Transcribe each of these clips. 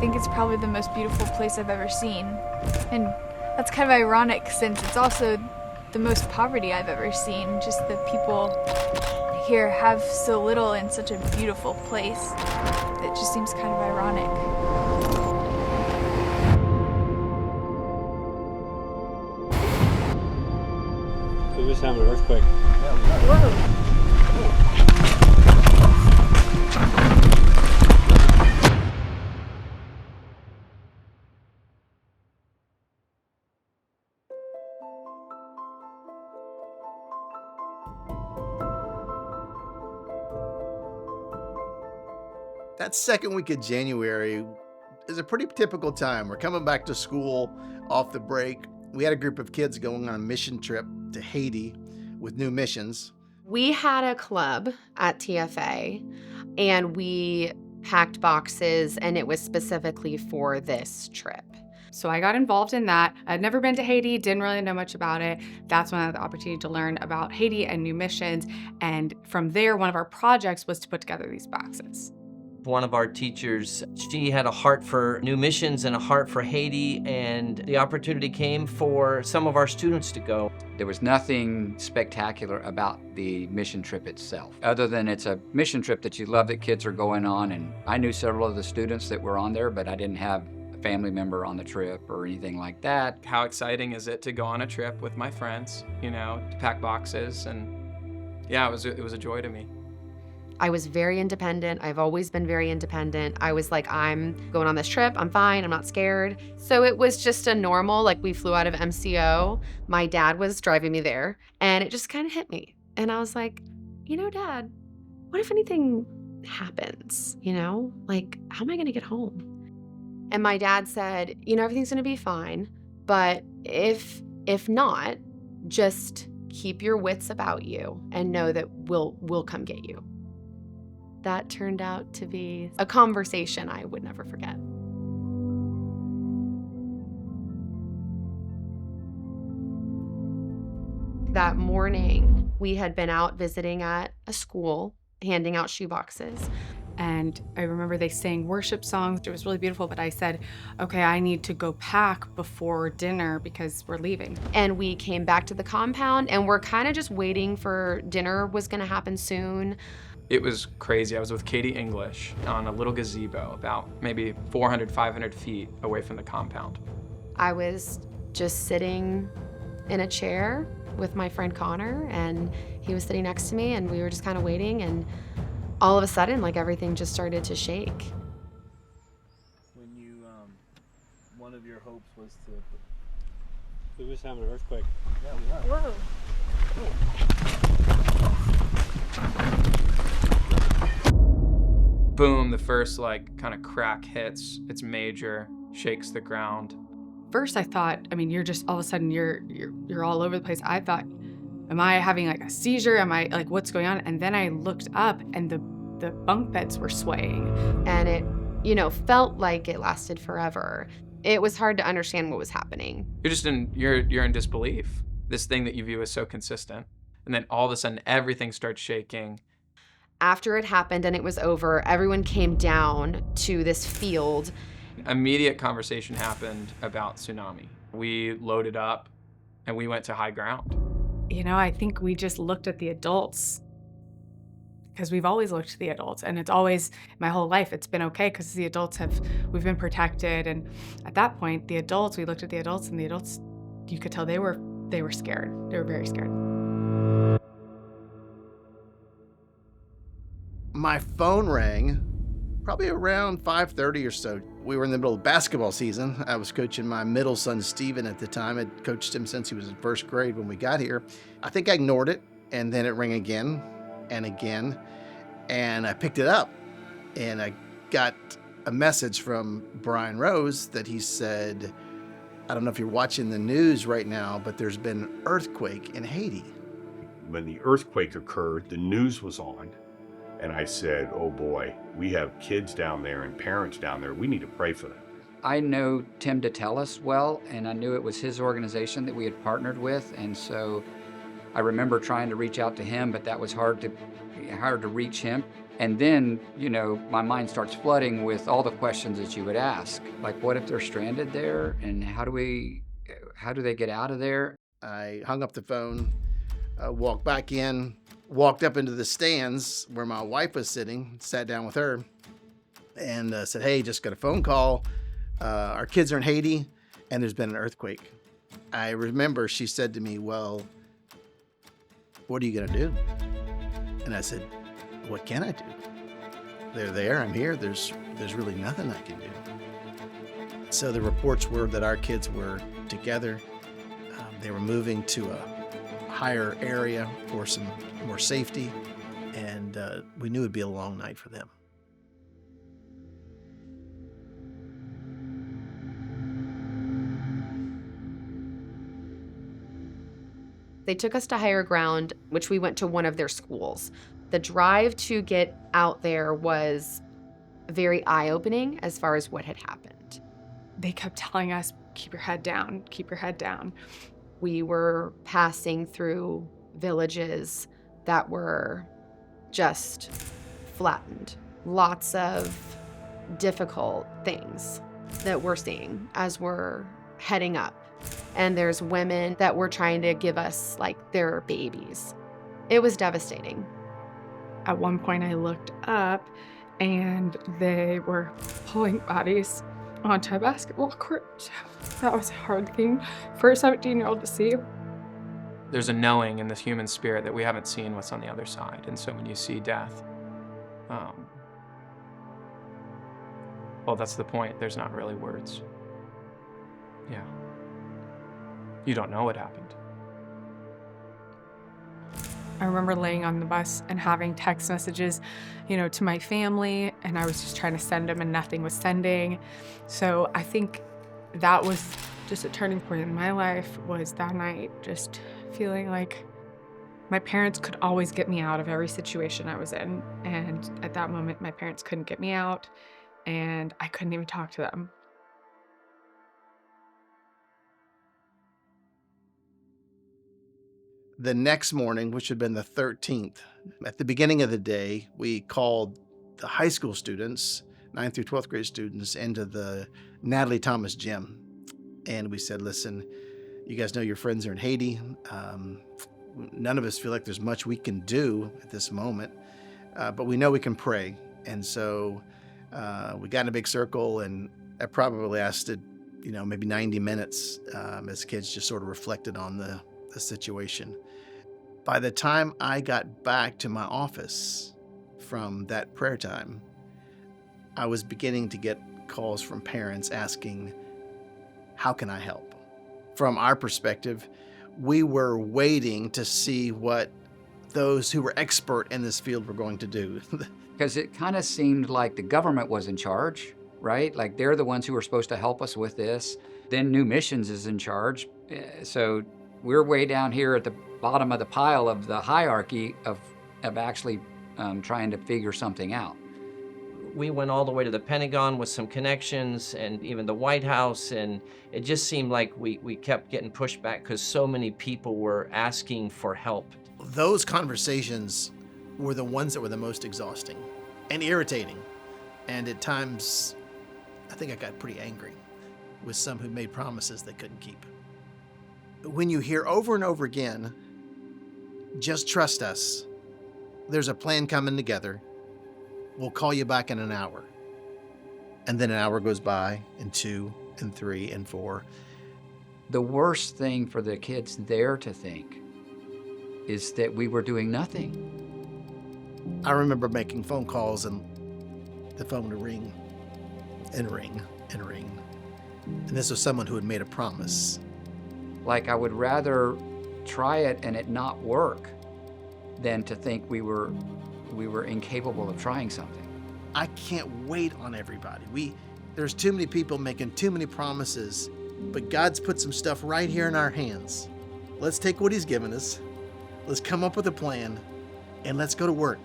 think it's probably the most beautiful place I've ever seen. And that's kind of ironic since it's also the most poverty I've ever seen. Just the people here have so little in such a beautiful place. It just seems kind of ironic. We just having an earthquake. Whoa. That second week of January is a pretty typical time. We're coming back to school off the break. We had a group of kids going on a mission trip to Haiti with New Missions. We had a club at TFA and we packed boxes, and it was specifically for this trip. So I got involved in that. I'd never been to Haiti, didn't really know much about it. That's when I had the opportunity to learn about Haiti and New Missions. And from there, one of our projects was to put together these boxes. One of our teachers, she had a heart for New Missions and a heart for Haiti, and the opportunity came for some of our students to go. There was nothing spectacular about the mission trip itself, other than it's a mission trip that you love that kids are going on. And I knew several of the students that were on there, but I didn't have a family member on the trip or anything like that. How exciting is it to go on a trip with my friends, you know, to pack boxes? And yeah, it was a joy to me. I was very independent. I've always been very independent. I was like, I'm going on this trip. I'm fine. I'm not scared. So it was just a normal, like we flew out of MCO. My dad was driving me there and it just kind of hit me. And I was like, you know, Dad, what if anything happens, you know? Like, how am I going to get home? And my dad said, you know, everything's going to be fine. But if not, just keep your wits about you and know that we'll come get you. That turned out to be a conversation I would never forget. That morning, we had been out visiting at a school, handing out shoeboxes. And I remember they sang worship songs. It was really beautiful, but I said, okay, I need to go pack before dinner because we're leaving. And we came back to the compound and we're kind of just waiting for dinner was gonna happen soon. It was crazy. I was with Katie English on a little gazebo about maybe 400, 500 feet away from the compound. I was just sitting in a chair with my friend Connor, and he was sitting next to me, and we were just kind of waiting, and all of a sudden, like, everything just started to shake. When you, one of your hopes was to... We was having an earthquake. Yeah, we are. Whoa. Boom, the first like kind of crack hits. It's major, shakes the ground. First I thought, I mean, you're just all of a sudden you're all over the place. I thought, am I having like a seizure? Am I like, what's going on? And then I looked up and the bunk beds were swaying. And it, you know, felt like it lasted forever. It was hard to understand what was happening. You're in disbelief. This thing that you view as so consistent. And then all of a sudden everything starts shaking. After it happened and it was over, everyone came down to this field. Immediate conversation happened about tsunami. We loaded up and we went to high ground. You know, I think we just looked at the adults because we've always looked at the adults, and it's always, my whole life, it's been okay because the adults we've been protected. And at that point, we looked at the adults, and the adults, you could tell they were scared. They were very scared. My phone rang probably around 5:30 or so. We were in the middle of basketball season. I was coaching my middle son, Steven, at the time. I'd coached him since he was in first grade when we got here. I think I ignored it, and then it rang again and again, and I picked it up, and I got a message from Brian Rose that he said, I don't know if you're watching the news right now, but there's been an earthquake in Haiti. When the earthquake occurred, the news was on. And I said, oh boy, we have kids down there and parents down there. We need to pray for them. I know Tim DeTellis well, and I knew it was his organization that we had partnered with. And so I remember trying to reach out to him, but that was hard to reach him. And then, you know, my mind starts flooding with all the questions that you would ask. Like, what if they're stranded there? And how do they get out of there? I hung up the phone, walked back in, walked up into the stands where my wife was sitting, sat down with her, and said, hey, just got a phone call. Our kids are in Haiti, and there's been an earthquake. I remember she said to me, well, what are you going to do? And I said, what can I do? They're there, I'm here, there's really nothing I can do. So the reports were that our kids were together. They were moving to a higher area for some more safety, and we knew it'd be a long night for them. They took us to higher ground, which we went to one of their schools. The drive to get out there was very eye-opening as far as what had happened. They kept telling us, keep your head down, keep your head down. We were passing through villages that were just flattened. Lots of difficult things that we're seeing as we're heading up. And there's women that were trying to give us like their babies. It was devastating. At one point I looked up and they were pulling bodies onto a basketball court. That was a hard thing for a 17-year-old to see. There's a knowing in the human spirit that we haven't seen what's on the other side. And so when you see death, well, that's the point. There's not really words. Yeah. You don't know what happened. I remember laying on the bus and having text messages, to my family, and I was just trying to send them and nothing was sending. So I think that was just a turning point in my life, was that night, just feeling like my parents could always get me out of every situation I was in. And at that moment, my parents couldn't get me out and I couldn't even talk to them. The next morning, which had been the 13th, at the beginning of the day, we called the high school students, 9th through 12th grade students, into the Natalie Thomas gym. And we said, listen, you guys know your friends are in Haiti. None of us feel like there's much we can do at this moment, but we know we can pray. And so we got in a big circle, and that probably lasted, maybe 90 minutes as kids just sort of reflected on the situation. By the time I got back to my office from that prayer time, I was beginning to get calls from parents asking, how can I help? From our perspective, we were waiting to see what those who were expert in this field were going to do. Because it kind of seemed like the government was in charge, right? Like they're the ones who were supposed to help us with this. Then New Missions is in charge. So we're way down here at the bottom of the pile of the hierarchy of actually trying to figure something out. We went all the way to the Pentagon with some connections and even the White House, and it just seemed like we kept getting pushed back because so many people were asking for help. Those conversations were the ones that were the most exhausting and irritating. And at times, I think I got pretty angry with some who made promises they couldn't keep. When you hear over and over again, just trust us, there's a plan coming together, we'll call you back in an hour. And then an hour goes by, and 2, and 3, and 4. The worst thing for the kids there to think is that we were doing nothing. I remember making phone calls, and the phone would ring, and ring, and ring. And this was someone who had made a promise. Like I would rather try it and it not work than to think we were incapable of trying something. I can't wait on everybody. There's too many people making too many promises, but God's put some stuff right here in our hands. Let's take what He's given us, let's come up with a plan, and let's go to work.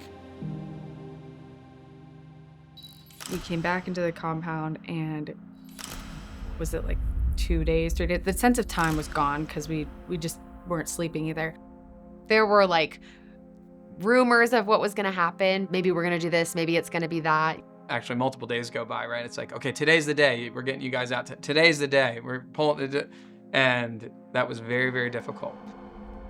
We came back into the compound, and was it like 2 days, 3 days? The sense of time was gone because we just weren't sleeping either. There were like rumors of what was going to happen. Maybe we're going to do this. Maybe it's going to be that. Actually, multiple days go by, right? It's like, okay, today's the day. We're getting you guys out. Today's the day. We're pulling it. And that was very, very difficult.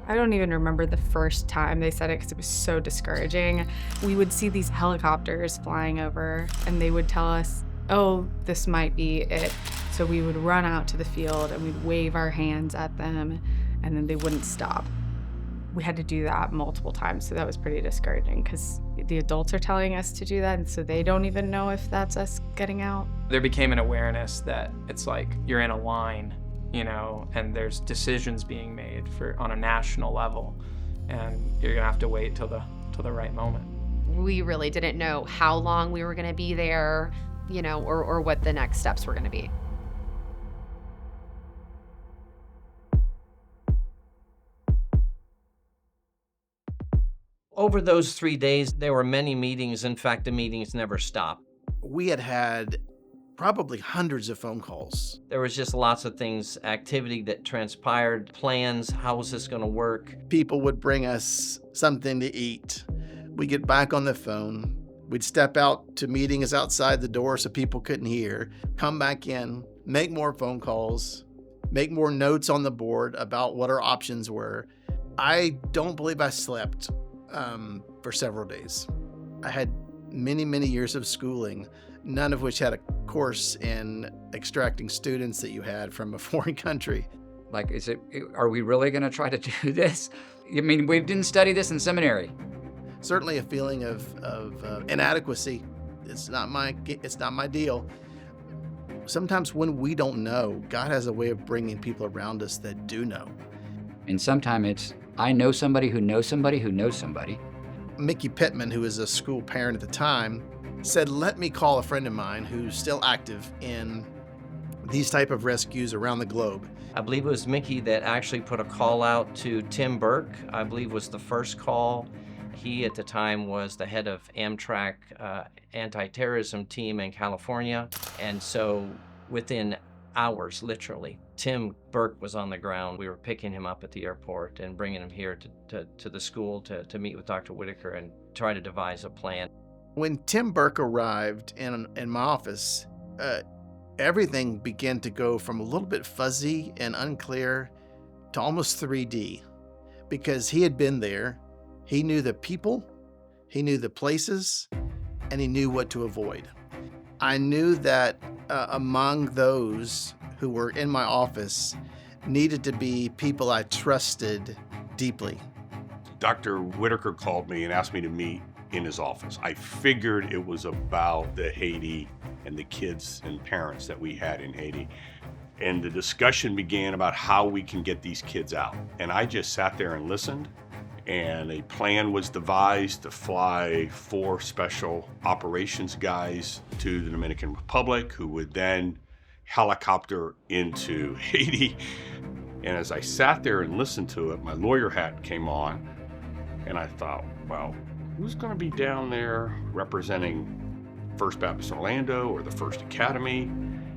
I don't even remember the first time they said it because it was so discouraging. We would see these helicopters flying over and they would tell us, oh, this might be it. So we would run out to the field and we'd wave our hands at them and then they wouldn't stop. We had to do that multiple times, so that was pretty discouraging because the adults are telling us to do that, and so they don't even know if that's us getting out. There became an awareness that it's like you're in a line, you know, and there's decisions being made on a national level, and you're gonna have to wait till the right moment. We really didn't know how long we were going to be there, you know, or what the next steps were going to be. Over those 3 days, there were many meetings. In fact, the meetings never stopped. We had probably hundreds of phone calls. There was just lots of things, activity that transpired, plans, how was this gonna work? People would bring us something to eat. We'd get back on the phone. We'd step out to meetings outside the door so people couldn't hear, come back in, make more phone calls, make more notes on the board about what our options were. I don't believe I slept for several days. I had many, many years of schooling, none of which had a course in extracting students that you had from a foreign country. Like, are we really going to try to do this? I mean, we didn't study this in seminary. Certainly a feeling of inadequacy. It's not my deal. Sometimes when we don't know, God has a way of bringing people around us that do know. And sometimes it's, I know somebody who knows somebody who knows somebody. Mickey Pittman, who was a school parent at the time, said, let me call a friend of mine who's still active in these type of rescues around the globe. I believe it was Mickey that actually put a call out to Tim Burke, I believe was the first call. He at the time was the head of Amtrak anti-terrorism team in California. And so within hours, literally, Tim Burke was on the ground. We were picking him up at the airport and bringing him here to the school to meet with Dr. Whitaker and try to devise a plan. When Tim Burke arrived in my office, everything began to go from a little bit fuzzy and unclear to almost 3D, because he had been there. He knew the people, he knew the places, and he knew what to avoid. I knew that among those who were in my office needed to be people I trusted deeply. Dr. Whitaker called me and asked me to meet in his office. I figured it was about the Haiti and the kids and parents that we had in Haiti. And the discussion began about how we can get these kids out. And I just sat there and listened. And a plan was devised to fly 4 special operations guys to the Dominican Republic, who would then helicopter into Haiti. And as I sat there and listened to it, my lawyer hat came on, and I thought, well, who's going to be down there representing First Baptist Orlando or the First Academy?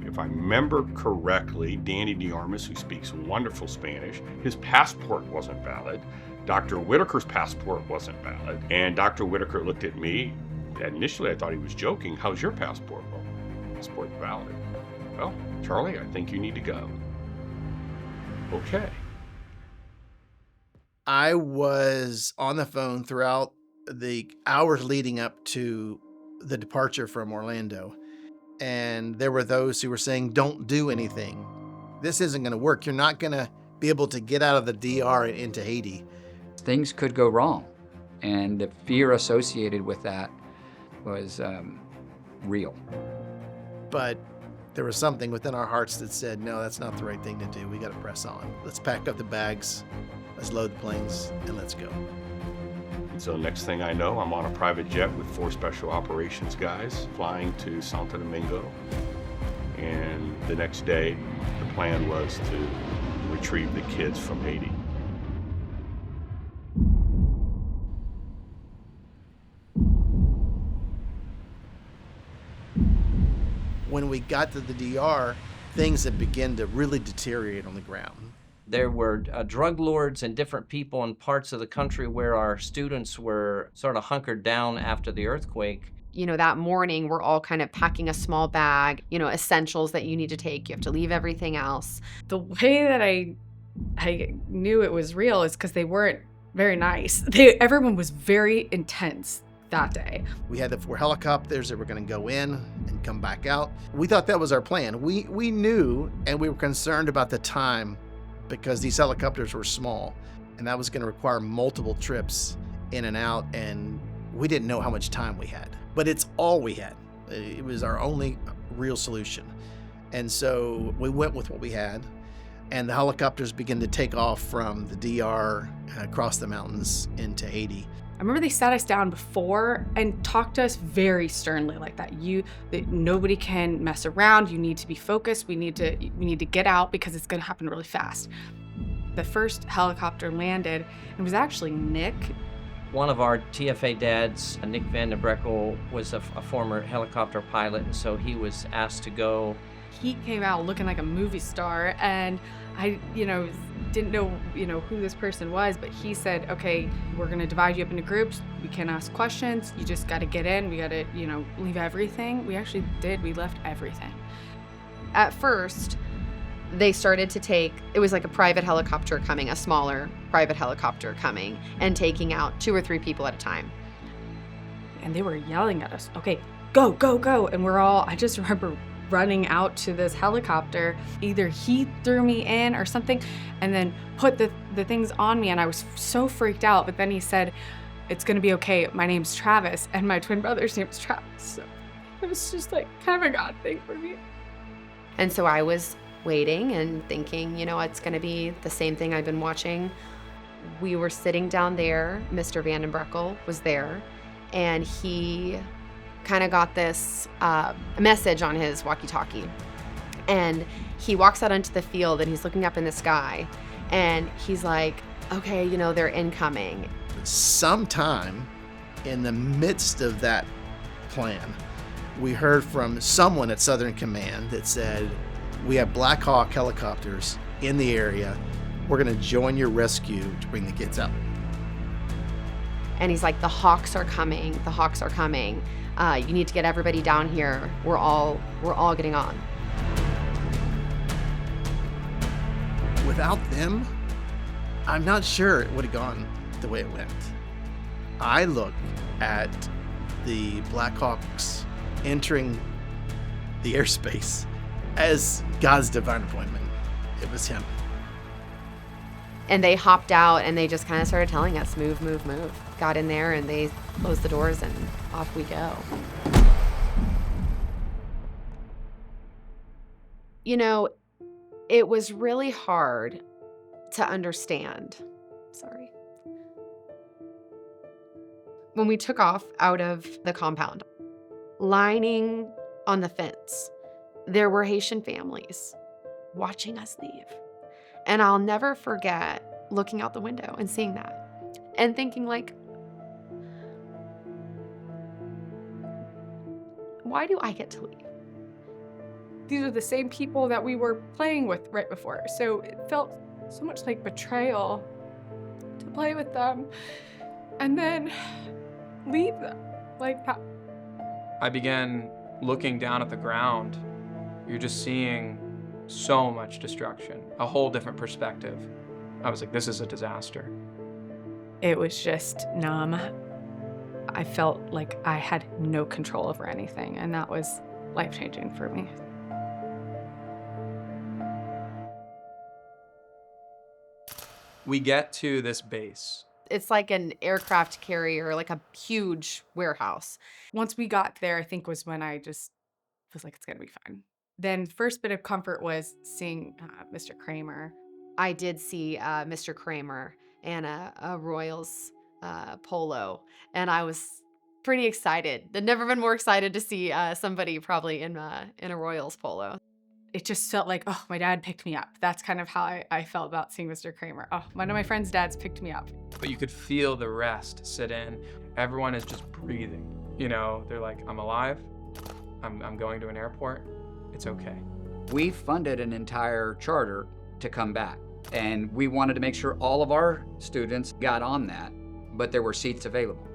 If I remember correctly, Danny DeArmas, who speaks wonderful Spanish, his passport wasn't valid. Dr. Whitaker's passport wasn't valid. And Dr. Whitaker looked at me. Initially, I thought he was joking. How's your passport? Well, passport's valid. Well, Charlie, I think you need to go. Okay. I was on the phone throughout the hours leading up to the departure from Orlando. And there were those who were saying, don't do anything. This isn't going to work. You're not going to be able to get out of the DR and into Haiti. Things could go wrong. And the fear associated with that was real. But there was something within our hearts that said, no, that's not the right thing to do. We got to press on. Let's pack up the bags, let's load the planes, and let's go. And so next thing I know, I'm on a private jet with 4 special operations guys flying to Santo Domingo. And the next day, the plan was to retrieve the kids from Haiti. When we got to the DR, things had begun to really deteriorate on the ground. There were drug lords and different people in parts of the country where our students were sort of hunkered down after the earthquake. You know, that morning, we're all kind of packing a small bag, you know, essentials that you need to take. You have to leave everything else. The way that I knew it was real is because they weren't very nice. Everyone was very intense that day. We had the 4 helicopters that were going to go in and come back out. We thought that was our plan. We knew, and we were concerned about the time because these helicopters were small, and that was going to require multiple trips in and out, and we didn't know how much time we had. But it's all we had. It was our only real solution. And so we went with what we had, and the helicopters began to take off from the DR across the mountains into Haiti. I remember they sat us down before and talked to us very sternly like that. That nobody can mess around. You need to be focused. We need to get out because it's going to happen really fast. The first helicopter landed, and it was actually Nick. One of our TFA dads, Nick Van den Brekkel, was a former helicopter pilot, and so he was asked to go. He came out looking like a movie star, and I, didn't know, who this person was, but he said, okay, we're gonna divide you up into groups. We can ask questions. You just gotta get in. We gotta, leave everything. We actually did. We left everything. At first, they started to take, it was like a private helicopter coming, a smaller private helicopter coming and taking out 2 or 3 people at a time. And they were yelling at us, okay, go, go, go. And I just remember running out to this helicopter. Either he threw me in or something and then put the things on me, and I was so freaked out. But then he said, it's gonna be okay. My name's Travis, and my twin brother's name's Travis. So it was just like kind of a God thing for me. And so I was waiting and thinking, it's gonna be the same thing I've been watching. We were sitting down there. Mr. Van den Brekkel was there, and he kind of got this message on his walkie-talkie. And he walks out onto the field, and he's looking up in the sky, and he's like, okay, they're incoming. Sometime in the midst of that plan, we heard from someone at Southern Command that said, we have Black Hawk helicopters in the area. We're going to join your rescue to bring the kids out. And he's like, the Hawks are coming. The Hawks are coming. You need to get everybody down here. We're all getting on. Without them, I'm not sure it would have gone the way it went. I look at the Black Hawks entering the airspace as God's divine appointment. It was him. And they hopped out, and they just kind of started telling us, move, move, move. Got in there, and they closed the doors, and off we go. It was really hard to understand. Sorry. When we took off out of the compound, lining on the fence, there were Haitian families watching us leave. And I'll never forget looking out the window and seeing that and thinking, like, why do I get to leave? These are the same people that we were playing with right before. So it felt so much like betrayal to play with them and then leave them like that. I began looking down at the ground. You're just seeing so much destruction, a whole different perspective. I was like, this is a disaster. It was just numb. I felt like I had no control over anything, and that was life-changing for me. We get to this base. It's like an aircraft carrier, like a huge warehouse. Once we got there, I think was when I just was like, it's gonna be fine. Then first bit of comfort was seeing Mr. Kramer. I did see Mr. Kramer and a Royals polo, and I was pretty excited. I'd never been more excited to see somebody probably in a Royals polo. It just felt like, oh, my dad picked me up. That's kind of how I felt about seeing Mr. Kramer. Oh, one of my friend's dads picked me up. But you could feel the rest sit in. Everyone is just breathing. They're like, I'm alive. I'm going to an airport. It's okay. We funded an entire charter to come back. And we wanted to make sure all of our students got on that, but there were seats available.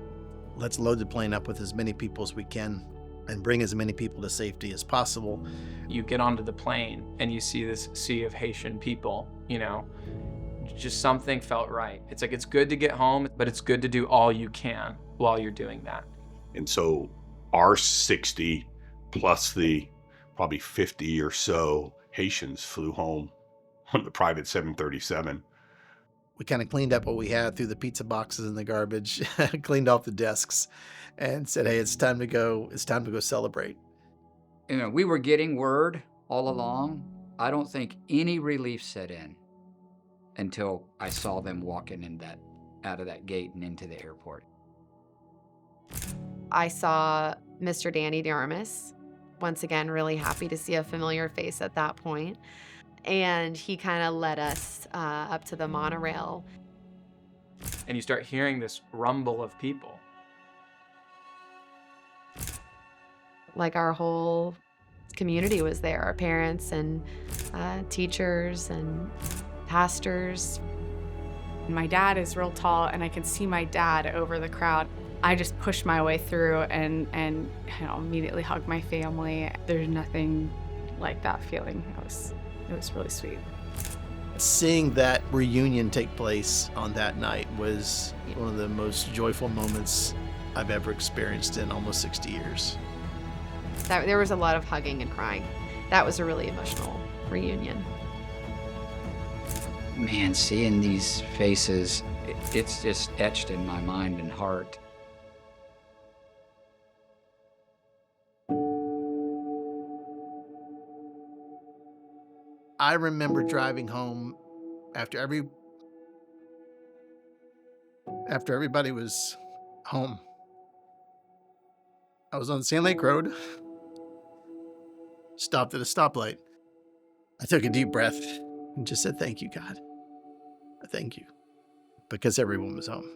Let's load the plane up with as many people as we can and bring as many people to safety as possible. You get onto the plane and you see this sea of Haitian people, just something felt right. It's like, it's good to get home, but it's good to do all you can while you're doing that. And so our 60 plus the probably 50 or so Haitians flew home on the private 737. We kind of cleaned up what we had, threw the pizza boxes in the garbage, cleaned off the desks, and said, hey, it's time to go. It's time to go celebrate. We were getting word all along. I don't think any relief set in until I saw them walking out of that gate and into the airport. I saw Mr. Danny DeArmas, once again, really happy to see a familiar face at that point. And he kind of led us up to the monorail. And you start hearing this rumble of people. Like our whole community was there, our parents and teachers and pastors. My dad is real tall, and I can see my dad over the crowd. I just pushed my way through and immediately hugged my family. There's nothing like that feeling. It was really sweet. Seeing that reunion take place on that night was one of the most joyful moments I've ever experienced in almost 60 years. There was a lot of hugging and crying. That was a really emotional reunion. Man, seeing these faces, it's just etched in my mind and heart. I remember driving home after everybody was home. I was on Sand Lake Road, stopped at a stoplight. I took a deep breath and just said, thank you, God. Thank you. Because everyone was home.